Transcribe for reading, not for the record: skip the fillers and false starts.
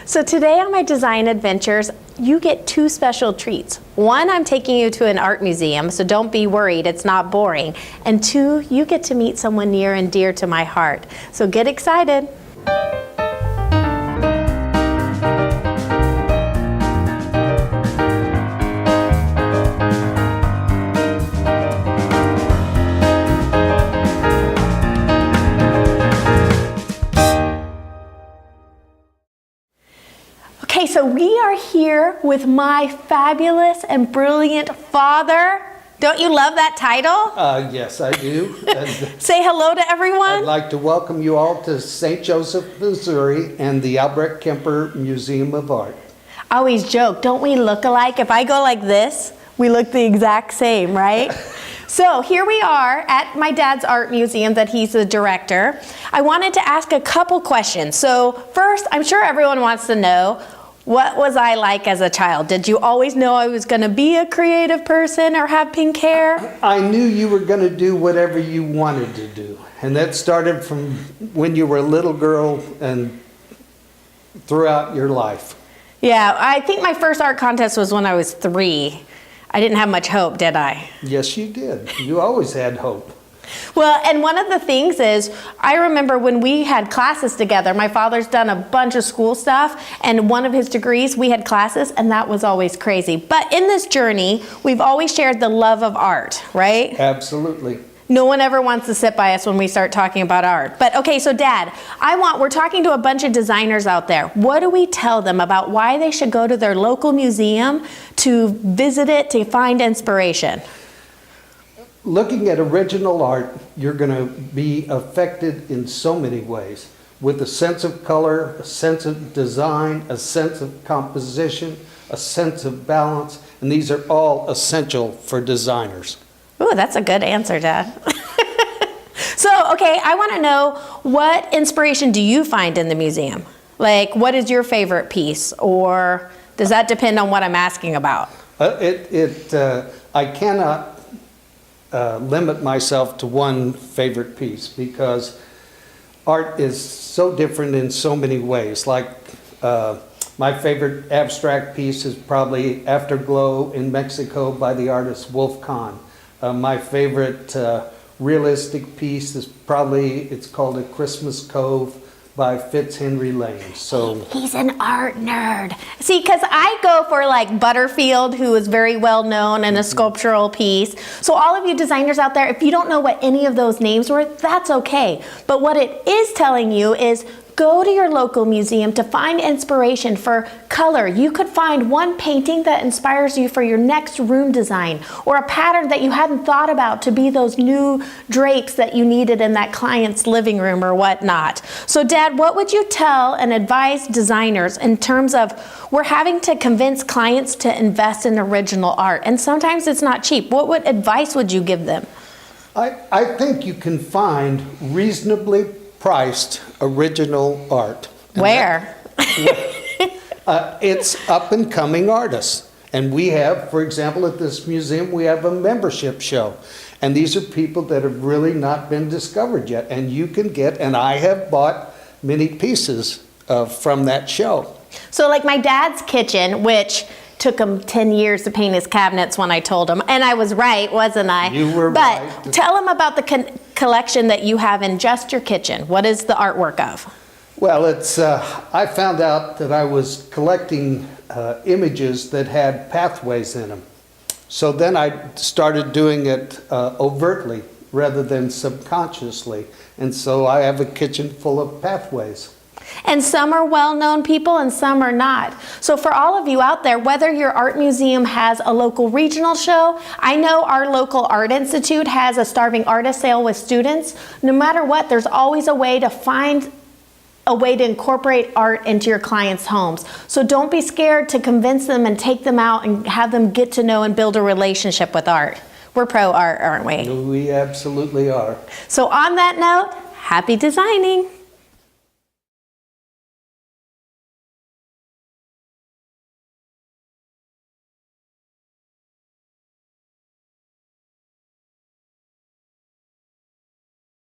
So today on my design adventures, you get two special treats. One, I'm taking you to an art museum, so don't be worried, it's not boring. And two, you get to meet someone near and dear to my heart. So get excited. Okay, so we are here with my fabulous and brilliant father. Don't you love that title? Yes, I do. Say hello to everyone. I'd like to welcome you all to St. Joseph, Missouri and the Albrecht-Kemper Museum of Art. I always joke, don't we look alike? If I go like this, we look the exact same, right? So here we are at my dad's art museum that he's the director. I wanted to ask a couple questions. So first, I'm sure everyone wants to know, what was I like as a child? Did you always know I was going to be a creative person or have pink hair? I knew you were going to do whatever you wanted to do. And that started from when you were a little girl and throughout your life. Yeah, I think my first art contest was when I was 3. I didn't have much hope, did I? Yes, you did. You always had hope. Well, and one of the things is, I remember when we had classes together, my father's done a bunch of school stuff, and one of his degrees, we had classes, and that was always crazy. But in this journey, we've always shared the love of art, right? Absolutely. No one ever wants to sit by us when we start talking about art. But okay, so Dad, we're talking to a bunch of designers out there. What do we tell them about why they should go to their local museum to visit it to find inspiration? Looking at original art, you're going to be affected in so many ways, with a sense of color, a sense of design, a sense of composition, a sense of balance, and these are all essential for designers. Ooh, that's a good answer, Dad. So, okay, I want to know, what inspiration do you find in the museum? Like, what is your favorite piece, or does that depend on what I'm asking about? I cannot limit myself to one favorite piece, because art is so different in so many ways. Like my favorite abstract piece is probably Afterglow in Mexico by the artist Wolf Kahn. My favorite realistic piece is it's called A Christmas Cove by Fitzhenry Lane. So he's an art nerd. See, because I go for like Butterfield, who is very well known in a sculptural piece. So all of you designers out there, if you don't know what any of those names were, that's okay. But what it is telling you is, go to your local museum to find inspiration for color. You could find one painting that inspires you for your next room design, or a pattern that you hadn't thought about to be those new drapes that you needed in that client's living room or whatnot. So Dad, what would you tell and advise designers in terms of, we're having to convince clients to invest in original art, and sometimes it's not cheap. What advice would you give them? I think you can find reasonably priced original art. Where? It's up and coming artists. And we have, for example, at this museum, we have a membership show. And these are people that have really not been discovered yet. And you can get, and I have bought many pieces from that show. So like my dad's kitchen, which took him 10 years to paint his cabinets when I told him. And I was right, wasn't I? You were right. But tell him about the collection that you have in just your kitchen. What is the artwork of? Well, I found out that I was collecting images that had pathways in them. So then I started doing it overtly rather than subconsciously. And so I have a kitchen full of pathways. And some are well-known people and some are not. So for all of you out there, whether your art museum has a local regional show, I know our local art institute has a starving artist sale with students. No matter what, there's always a way to find a way to incorporate art into your clients' homes. So don't be scared to convince them and take them out and have them get to know and build a relationship with art. We're pro art, aren't we? We absolutely are. So on that note, happy designing.